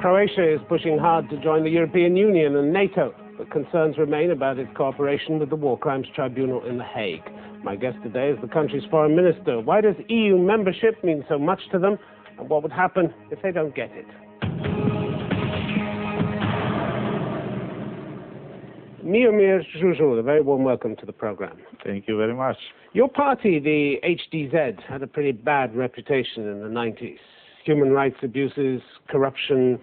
Croatia is pushing hard to join the European Union and NATO, but concerns remain about its cooperation with the War Crimes Tribunal in The Hague. My guest today is the country's foreign minister. Why does EU membership mean so much to them, and what would happen if they don't get it? Miomir Žužul, a very warm welcome to the program. Thank you very much. Your party, the HDZ, had a pretty bad reputation in the 90s. Human rights abuses, corruption,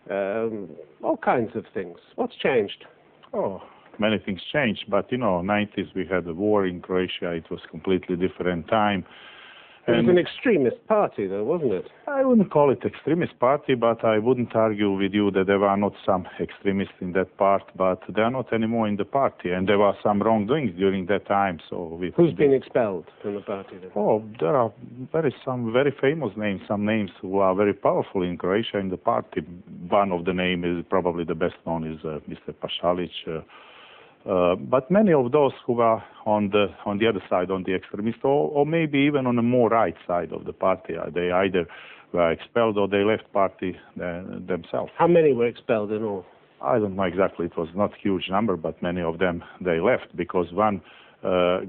all kinds of things. What's changed? Oh, many things changed, but you know, 90s we had a war in Croatia. It was completely different time. It was an extremist party, though, wasn't it? I wouldn't call it extremist party, but I wouldn't argue with you that there were not some extremists in that part, but they are not anymore in the party, and there were some wrongdoings during that time. So who's been expelled from the party then? Oh, there are some very famous names, some names who are very powerful in Croatia in the party. One of the names is probably the best known is Mr. Pašalić. But many of those who are on the other side, on the extremist, or maybe even on the more right side of the party, they either were expelled or they left party themselves. How many were expelled in all? I don't know exactly. It was not a huge number, but many of them, they left because one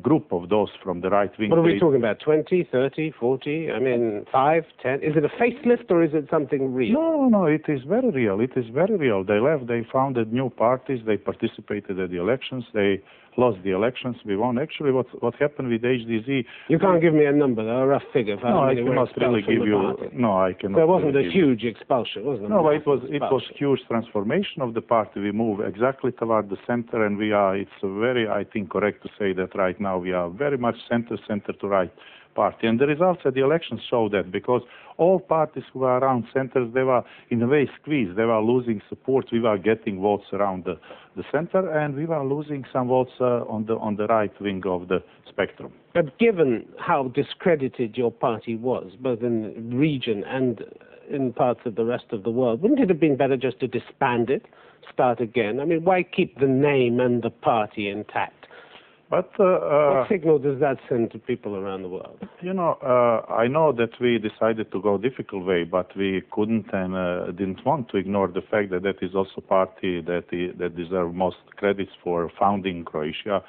group of those from the right wing... What are we talking about, 20, 30, 40, I mean 5, 10? Is it a facelift or is it something real? No, it is very real. It is very real. They left, they founded new parties, they participated at the elections, they lost the elections, we won. Actually, what happened with HDZ... You can't give me a number, though, a rough figure. No, I cannot really give you... No, I cannot. There wasn't a huge expulsion, was there? No, but it was huge transformation of the party. We move exactly toward the center, and it's very, I think, correct to say that right now we are very much center to right party. And the results at the elections show that, because all parties who were around centers, they were in a way squeezed. They were losing support. We were getting votes around the center, and we were losing some votes on the right wing of the spectrum. But given how discredited your party was, both in the region and in parts of the rest of the world, wouldn't it have been better just to disband it, start again? I mean, why keep the name and the party intact? But what signal does that send to people around the world? You know, I know that we decided to go a difficult way, but we couldn't and didn't want to ignore the fact that that is also a party that deserves most credits for founding Croatia,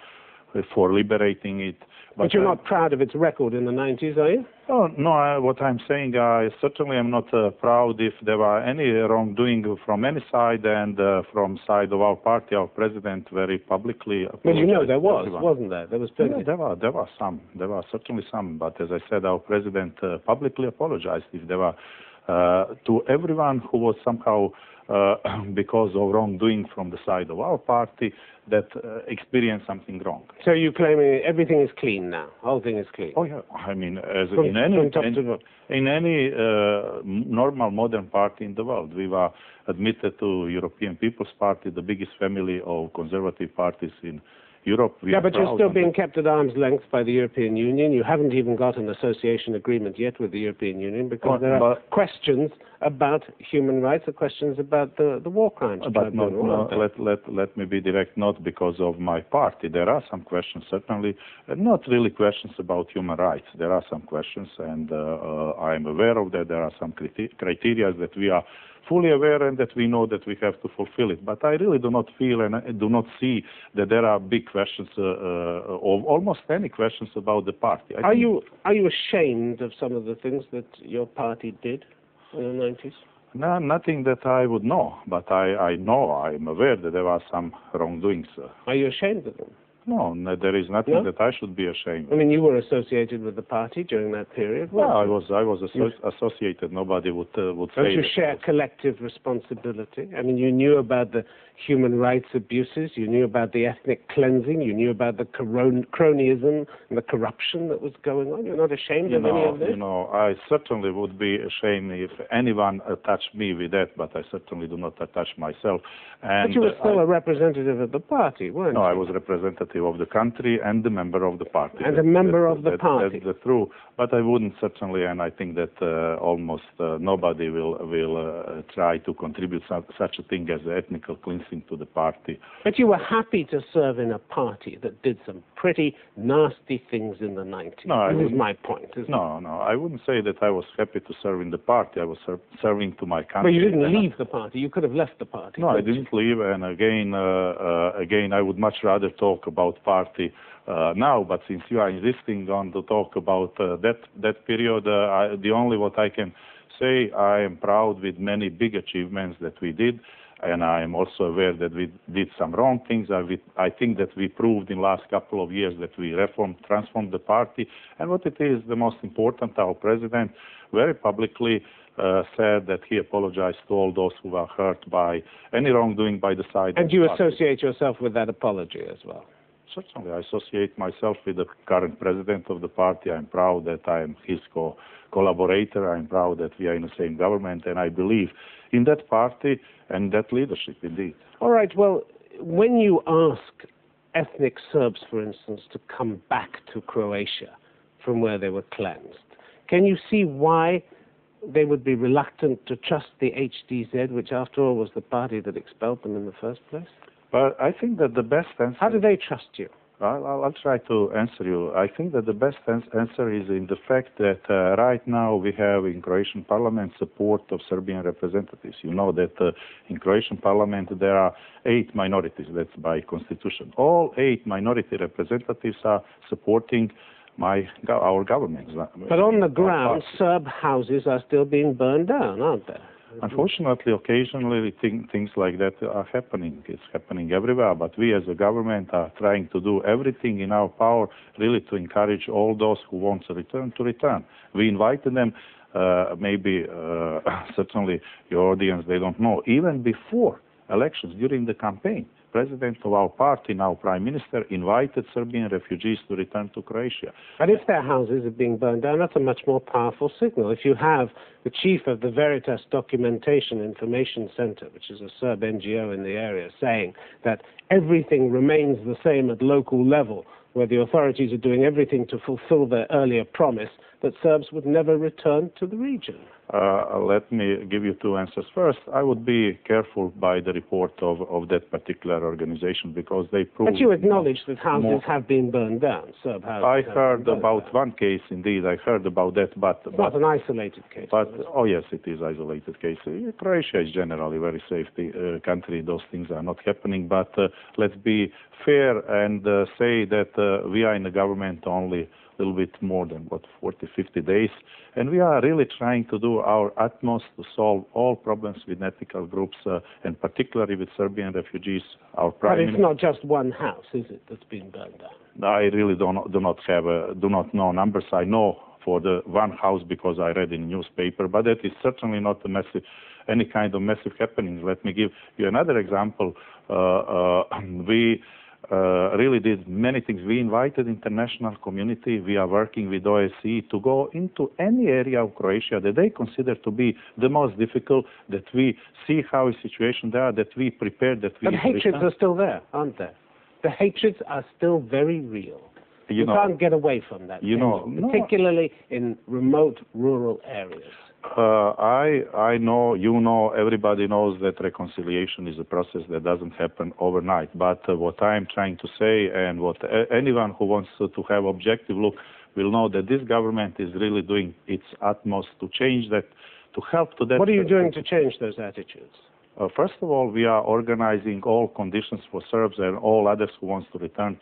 for liberating it. But you're not proud of its record in the 90s, are you? Oh, no, what I'm saying, I certainly am not proud if there were any wrongdoing from any side, and from side of our party, our president very publicly... Well, you know there was, wasn't there? There was plenty. Yeah, there were some. There were certainly some. But as I said, our president publicly apologized if there were to everyone who was somehow, because of wrongdoing from the side of our party, that experienced something wrong. So you're claiming everything is clean now? Whole thing is clean? Oh, yeah. I mean, in any normal modern party in the world, we were admitted to European People's Party, the biggest family of conservative parties in Europe. Yeah, but you're still being kept at arm's length by the European Union. You haven't even got an association agreement yet with the European Union because there are questions about human rights, questions about the war crimes. But let me be direct, not because of my party. There are some questions, certainly, not really questions about human rights. There are some questions, and I am aware of that. There are some criteria that we are fully aware and that we know that we have to fulfill it. But I really do not feel and I do not see that there are big questions, or almost any questions about the party. Are you ashamed of some of the things that your party did in the 90s? No, nothing that I would know, but I'm aware that there are some wrongdoings. Are you ashamed of them? No, there is nothing that I should be ashamed of. I mean, you were associated with the party during that period. Well, I was associated. Nobody would say. Don't you share collective responsibility? I mean, you knew about the human rights abuses, you knew about the ethnic cleansing, you knew about the cronyism and the corruption that was going on. You're not ashamed of any of this? You know, I certainly would be ashamed if anyone attached me with that, but I certainly do not attach myself. But you were still a representative of the party, weren't you? No, I was representative representative of the country and the member of the party. And a member of the party. That's true. But I wouldn't certainly, and I think that almost nobody will try to contribute such a thing as ethnic cleansing to the party. But you were happy to serve in a party that did some pretty nasty things in the 90s. No, this is my point, isn't it? No, I wouldn't say that I was happy to serve in the party. I was serving to my country. But you didn't leave the party. You could have left the party. No, I didn't leave. And again, I would much rather talk about party now. But since you are insisting on to talk about that period, the only what I can say, I am proud with many big achievements that we did. And I am also aware that we did some wrong things. I think that we proved in the last couple of years that we transformed the party. And what it is the most important, our president very publicly said that he apologized to all those who were hurt by any wrongdoing by the side. And you associate yourself with that apology as well? Certainly, I associate myself with the current president of the party. I'm proud that I am his collaborator. I'm proud that we are in the same government, and I believe in that party and that leadership, indeed. All right, well, when you ask ethnic Serbs, for instance, to come back to Croatia from where they were cleansed, can you see why they would be reluctant to trust the HDZ, which after all was the party that expelled them in the first place? But I think that the best answer... How do they trust you? I'll try to answer you. I think that the best answer is in the fact that right now we have in Croatian parliament support of Serbian representatives. You know that in Croatian parliament there are 8 minorities, that's by constitution. All 8 minority representatives are supporting our government. But on the ground, Serb houses are still being burned down, aren't they? Unfortunately, occasionally things like that are happening. It's happening everywhere, but we as a government are trying to do everything in our power really to encourage all those who want to return. We invited them, certainly your audience, they don't know, even before elections, during the campaign, President of our party, now Prime Minister, invited Serbian refugees to return to Croatia. But if their houses are being burned down, that's a much more powerful signal. If you have the chief of the Veritas Documentation Information Center, which is a Serb NGO in the area, saying that everything remains the same at local level, where the authorities are doing everything to fulfill their earlier promise, that Serbs would never return to the region. Let me give you 2 answers. First, I would be careful by the report of that particular organization because they prove... But you acknowledge that houses have been burned down, Serb houses. I heard about one case, indeed. I heard about that, but... It's not an isolated case. But, oh yes, it is an isolated case. Croatia is generally a very safe country. Those things are not happening, but let's be fair and say that we are in the government only a little bit more than, 40, 50 days. And we are really trying to do our utmost to solve all problems with ethnic groups, and particularly with Serbian refugees. But it's not just one house, is it, that's been burned down? I really do not know numbers. I know for the one house because I read in the newspaper, but that is certainly not any kind of massive happening. Let me give you another example. We really did many things. We invited international community. We are working with OSCE to go into any area of Croatia that they consider to be the most difficult, that we see how is situation there, that we prepare, that we... But hatreds are still there, aren't there? The hatreds are still very real. You can't get away from that, particularly in remote rural areas. I know, you know, everybody knows that reconciliation is a process that doesn't happen overnight. But what I'm trying to say, and what anyone who wants to have objective look will know, that this government is really doing its utmost to change that, to help to that. What are you doing to change those attitudes? First of all, we are organizing all conditions for Serbs and all others who want to return.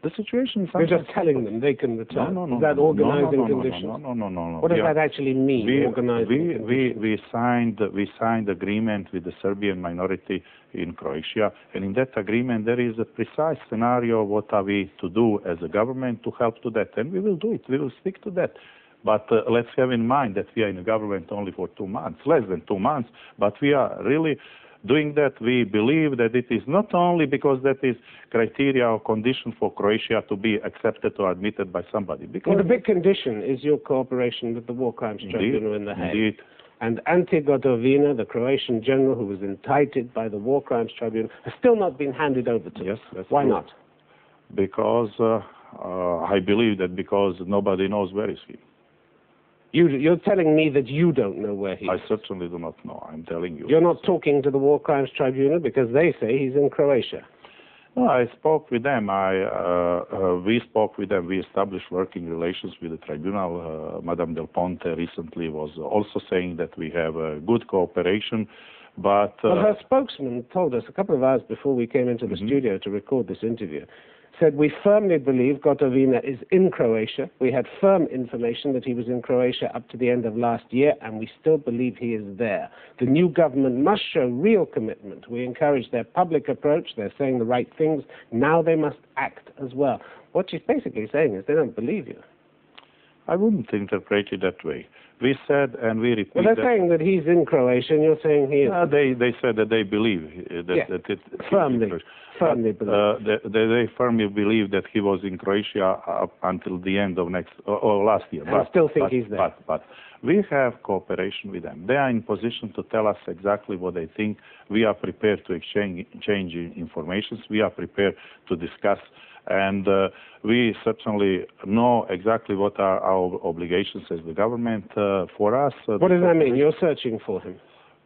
The situation is... You're just telling them they can return? No. Is that organizing conditions? No. What does that actually mean, organizing conditions? We signed agreement with the Serbian minority in Croatia, and in that agreement there is a precise scenario what are we to do as a government to help to that, and we will do it. We will stick to that. But let's have in mind that we are in a government only for 2 months, less than 2 months, but we are really doing that. We believe that it is not only because that is criteria or condition for Croatia to be accepted or admitted by somebody. Because the big condition is your cooperation with the War Crimes Tribunal in The Hague. Indeed. And Ante Gotovina, the Croatian general who was indicted by the War Crimes Tribunal, has still not been handed over to us. Yes, Why not? Because I believe that because nobody knows where is he. You're telling me that you don't know where he is? I certainly do not know. I'm telling you. You're not talking to the War Crimes Tribunal because they say he's in Croatia. No, I spoke with them. We spoke with them. We established working relations with the tribunal. Madame Del Ponte recently was also saying that we have a good cooperation. But well, her spokesman told us a couple of hours before we came into the studio to record this interview, said, we firmly believe Gotovina is in Croatia. We had firm information that he was in Croatia up to the end of last year, and we still believe he is there. The new government must show real commitment. We encourage their public approach. They're saying the right things. Now they must act as well. What she's basically saying is they don't believe you. I wouldn't interpret it that way. We said and we repeat. Well, they're saying that he's in Croatia, and you're saying he is. They said that they believe that it firmly believe. They firmly believe that he was in Croatia up until the end of last year. I still think he's there. But we have cooperation with them. They are in position to tell us exactly what they think. We are prepared to exchange information. We are prepared to discuss. And we certainly know exactly what are our obligations as the government for us. What does that mean? You're searching for him?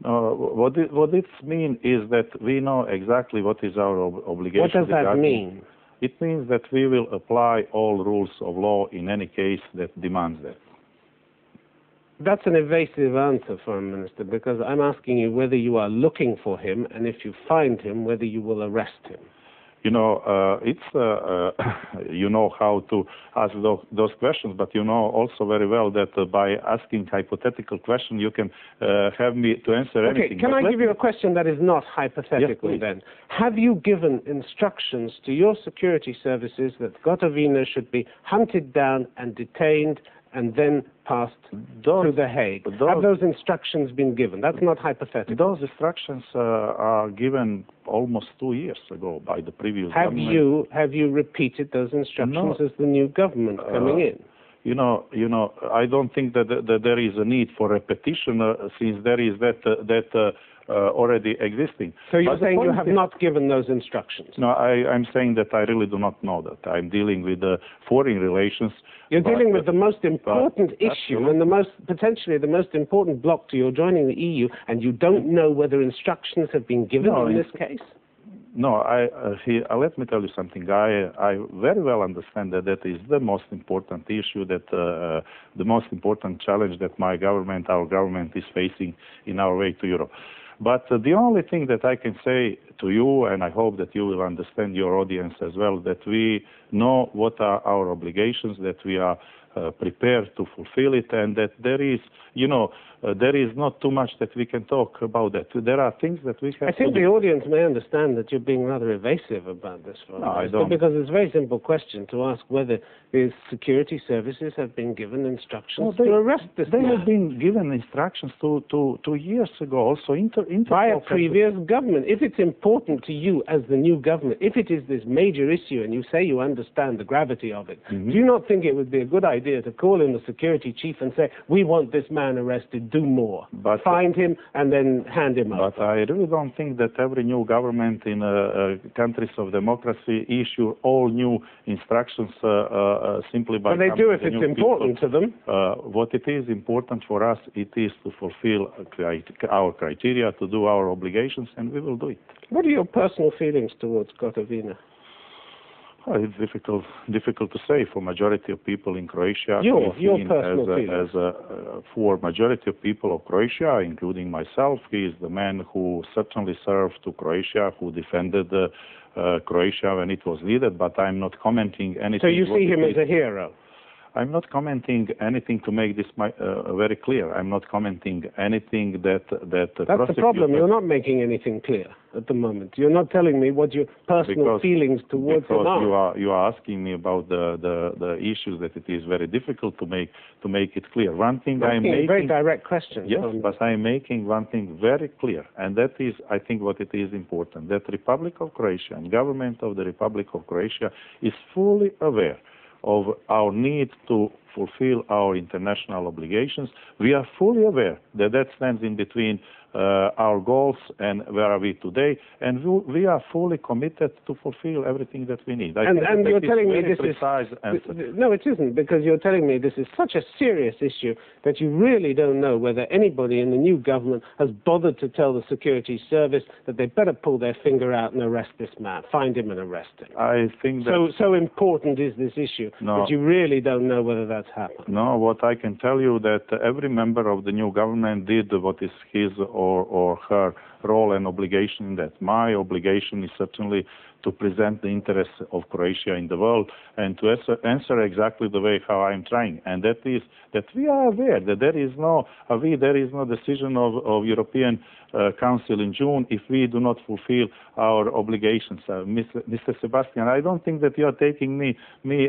What it means is that we know exactly what is our obligation. What does that mean? It means that we will apply all rules of law in any case that demands that. That's an evasive answer, Foreign Minister, because I'm asking you whether you are looking for him, and if you find him, whether you will arrest him. You know, you know how to ask those questions, but you know also very well that by asking hypothetical questions, you can have me to answer anything. Okay, can I give you a question that is not hypothetical then? Have you given instructions to your security services that Gotovina should be hunted down and detained and then passed to The Hague? Have those instructions been given? That's not hypothetical. Those instructions are given almost 2 years ago by the previous government. Have you repeated those instructions as the new government coming in? You know, I don't think that there is a need for repetition since there is that already existing. So you're saying you have not given those instructions? No, I'm saying that I really do not know that. I'm dealing with foreign relations. You're dealing with the most important issue and potentially the most important block to your joining the EU, and you don't know whether instructions have been given in this case? No, let me tell you something. I very well understand that is the most important issue, that the most important challenge that our government is facing in our way to Europe. But the only thing that I can say to you, and I hope that you will understand your audience as well, that we know what are our obligations, that we are prepared to fulfill it, and that there is, there is not too much that we can talk about that. There are things that we have. I think the audience may understand that you're being rather evasive about this. No, I don't. Because it's a very simple question to ask whether the security services have been given instructions to arrest this man. They have been given instructions 2 years ago, also by a previous government. If it's important to you as the new government, if it is this major issue and you say you understand the gravity of it, do you not think it would be a good idea to call in the security chief and say, we want this man arrested, do more, find him and then hand him over? But I really don't think that every new government in countries of democracy issue all new instructions simply by... But they do if it's important to them. What it is important for us, it is to fulfill our criteria, to do our obligations, and we will do it. What are your personal feelings towards Gotovina? Well, it's difficult to say. For majority of people in Croatia, your personal feelings. For majority of people of Croatia, including myself, he is the man who certainly served to Croatia, who defended Croatia when it was needed. But I'm not commenting anything. So you see him as a hero? I'm not commenting anything to make this very clear. I'm not commenting anything that That's the problem. You're not making anything clear at the moment. You're not telling me what your personal feelings towards him are. You are asking me about the issues that it is very difficult to make it clear. One thing I'm making very direct questions. Yes, but I'm making one thing very clear, and that is, I think, what it is important, that Republic of Croatia and government of the Republic of Croatia is fully aware of our need to fulfill our international obligations. We are fully aware that stands in between our goals and where are we today, and we are fully committed to fulfill everything that we need. And you're telling me this is... Answer. No, it isn't, because you're telling me this is such a serious issue that you really don't know whether anybody in the new government has bothered to tell the security service that they better pull their finger out and arrest this man, find him and arrest him. I think that... So important is this issue that you really don't know whether that's happened. No, what I can tell you that every member of the new government did what is his or her role and obligation in that. My obligation is certainly to present the interests of Croatia in the world and to answer exactly the way how I'm trying. And that is that we are aware that there is no decision of European Council in June if we do not fulfill our obligations. Mr. Sebastian, I don't think that you are taking me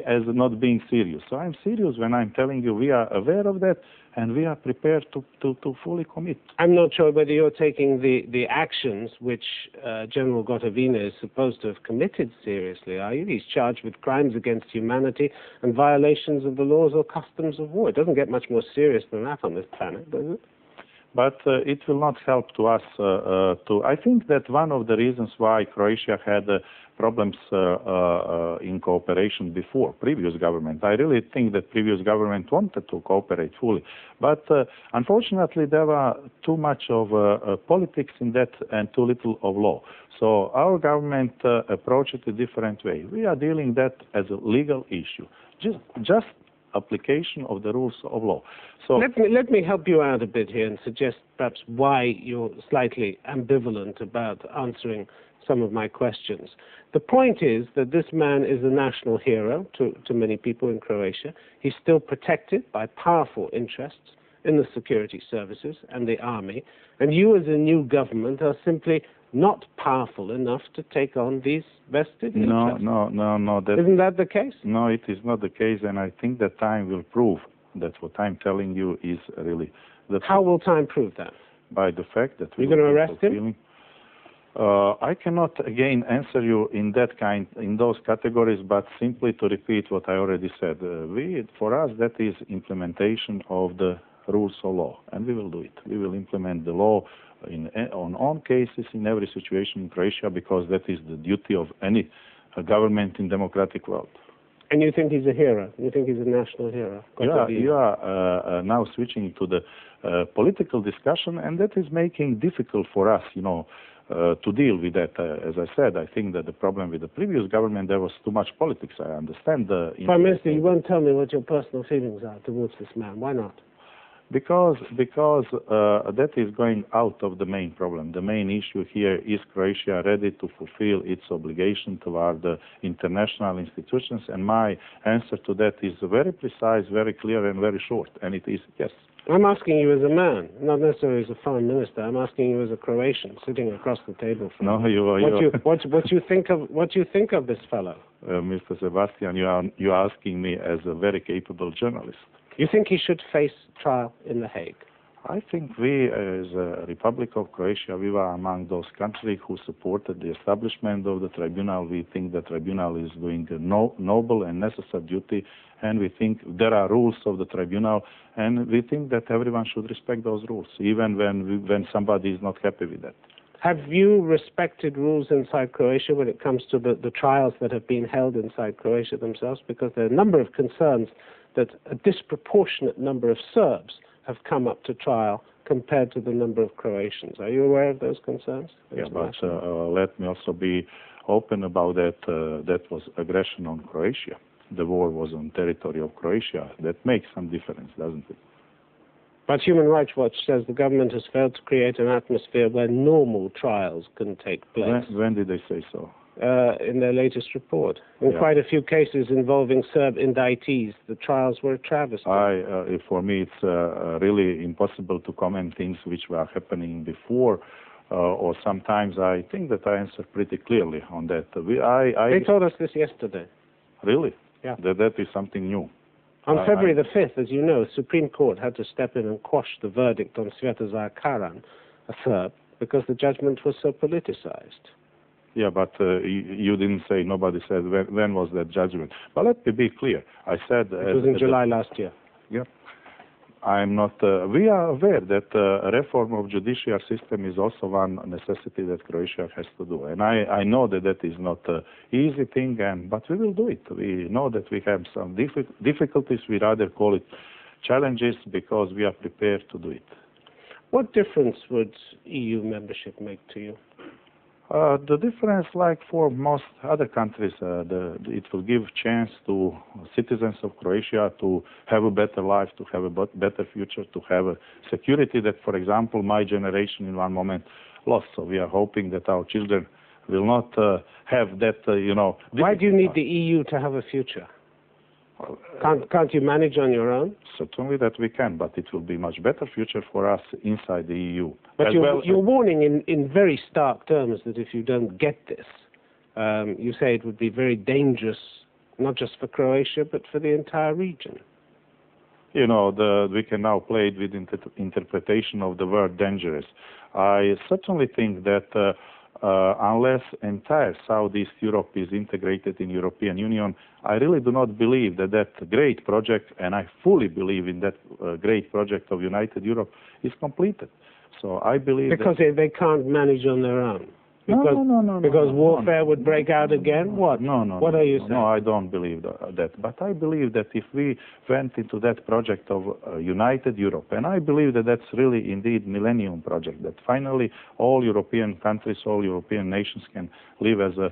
as not being serious. So I'm serious when I'm telling you we are aware of that and we are prepared to fully commit. I'm not sure whether you're taking the actions which General Gotovina is supposed to have committed seriously, are you? He's charged with crimes against humanity and violations of the laws or customs of war. It doesn't get much more serious than that on this planet, does it? But it will not help to us I think that one of the reasons why Croatia had problems in cooperation before previous government. I really think that previous government wanted to cooperate fully, but unfortunately there were too much of politics in that and too little of law. So our government approached it a different way. We are dealing that as a legal issue, just application of the rules of law. So let me help you out a bit here and suggest perhaps why you're slightly ambivalent about answering some of my questions. The point is that this man is a national hero to many people in Croatia. He's still protected by powerful interests in the security services and the army, and you as a new government are simply not powerful enough to take on these vested interests. No. Isn't that the case? No, it is not the case, and I think that time will prove that what I'm telling you is really the... How will time prove that? By the fact that... You're going to arrest him? I cannot again answer you in those categories, but simply to repeat what I already said. For us, that is implementation of the rules of law, and we will do it. We will implement the law on all cases in every situation in Croatia, because that is the duty of any government in democratic world. And you think he's a hero? You think he's a national hero? You are now switching to the political discussion, and that is making difficult for us, to deal with that. As I said, I think that the problem with the previous government, there was too much politics. I understand the... Prime Minister, you won't tell me what your personal feelings are towards this man. Why not? Because that is going out of the main problem. The main issue here is Croatia ready to fulfill its obligation toward the international institutions, and my answer to that is very precise, very clear, and very short, and it is yes. I'm asking you as a man, not necessarily as a foreign minister. I'm asking you as a Croatian sitting across the table from No, you are. What you think of this fellow? Mr. Sebastian, you are asking me as a very capable journalist. You think he should face trial in The Hague? I think we, as a Republic of Croatia, we were among those countries who supported the establishment of the tribunal. We think the tribunal is doing a noble and necessary duty, and we think there are rules of the tribunal, and we think that everyone should respect those rules, even when somebody is not happy with that. Have you respected rules inside Croatia when it comes to the trials that have been held inside Croatia themselves? Because there are a number of concerns that a disproportionate number of Serbs have come up to trial compared to the number of Croatians. Are you aware of those concerns? Yes, but let me also be open about that. That was aggression on Croatia. The war was on territory of Croatia. That makes some difference, doesn't it? But Human Rights Watch says the government has failed to create an atmosphere where normal trials can take place. When did they say so? In their latest report. In quite a few cases involving Serb indictees, the trials were a travesty. For me, it's really impossible to comment things which were happening before, or sometimes I think that I answered pretty clearly on that. They told us this yesterday. Really? Yeah. That is something new. On February the 5th, as you know, the Supreme Court had to step in and quash the verdict on Svetozar Karan, a Serb, because the judgment was so politicized. Yeah, but you didn't say, nobody said when was that judgment. But let me be clear. I said... It was in July last year. Yeah. I'm not. We are aware that reform of judicial system is also one necessity that Croatia has to do, and I know that that is not an easy thing, but we will do it. We know that we have some difficulties. We rather call it challenges because we are prepared to do it. What difference would EU membership make to you? The difference, like for most other countries, it will give chance to citizens of Croatia to have a better life, to have a better future, to have a security that, for example, my generation in one moment lost. So we are hoping that our children will not have that, Why do you need the EU to have a future? Can't you manage on your own? Certainly that we can, but it will be much better future for us inside the EU. But you're warning in very stark terms that if you don't get this, you say it would be very dangerous, not just for Croatia, but for the entire region. We can now play it with interpretation of the word dangerous. I certainly think that unless entire Southeast Europe is integrated in European Union, I really do not believe that that great project, and I fully believe in that great project of United Europe, is completed. So I believe because they can't manage on their own. Because warfare would break out again? What? What are you saying? No, I don't believe that. But I believe that if we went into that project of United Europe, and I believe that that's really indeed millennium project, that finally all European countries, all European nations can live as a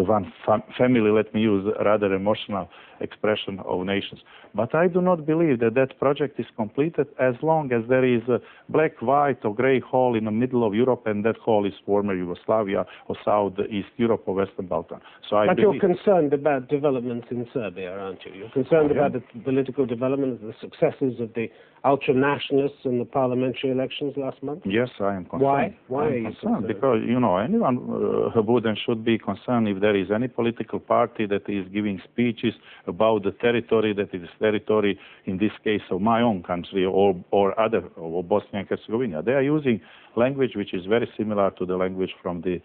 one family, let me use a rather emotional expression of nations. But I do not believe that that project is completed as long as there is a black, white or grey hole in the middle of Europe, and that hole is former Yugoslavia or Southeast Europe or Western Balkan. But you're concerned about developments in Serbia, aren't you? You're concerned about the political development, the successes of the ultra-nationalists in the parliamentary elections last month? Yes, I am concerned. Why? Why are you concerned? Because, anyone would and should be concerned if there is any political party that is giving speeches about the territory that is territory, in this case, of my own country or other, or Bosnia and Herzegovina. They are using language which is very similar to the language from the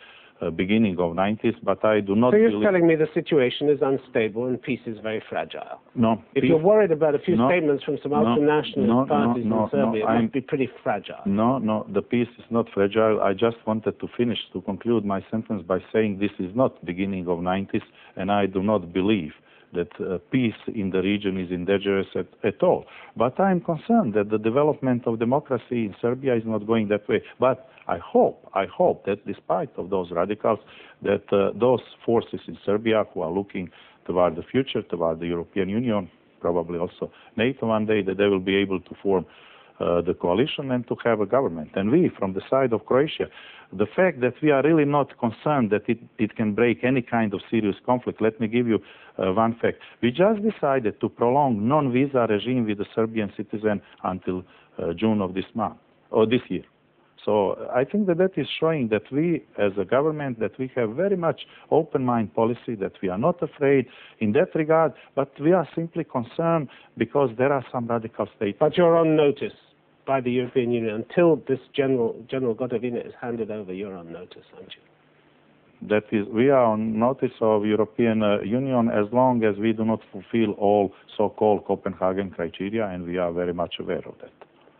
beginning of 90s, but I do not So you're telling me the situation is unstable and peace is very fragile? No. If you're worried about a few statements from some ultra-nationalist parties in Serbia, it must be pretty fragile. No, the peace is not fragile. I just wanted to conclude my sentence by saying this is not beginning of 90s, and I do not believe that peace in the region is dangerous at all. But I am concerned that the development of democracy in Serbia is not going that way. But I hope that despite of those radicals, that those forces in Serbia who are looking toward the future, toward the European Union, probably also NATO one day, that they will be able to form the coalition and to have a government. And we, from the side of Croatia, the fact that we are really not concerned that it can break any kind of serious conflict. Let me give you one fact. We just decided to prolong non-visa regime with the Serbian citizen until June of this month, or this year. So I think that is showing that we, as a government, that we have very much open-mind policy, that we are not afraid in that regard, but we are simply concerned because there are some radical states. But you're on notice by the European Union until this General Gotovina is handed over. You're on notice, aren't you? That is, we are on notice of European Union as long as we do not fulfill all so-called Copenhagen criteria, and we are very much aware of that.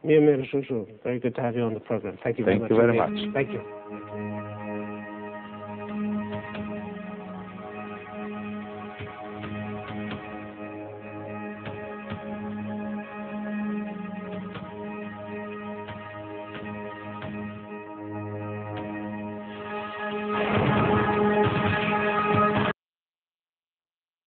Miomir Žužul, very good to have you on the program. Thank you very much. Thank you very much. Thank you.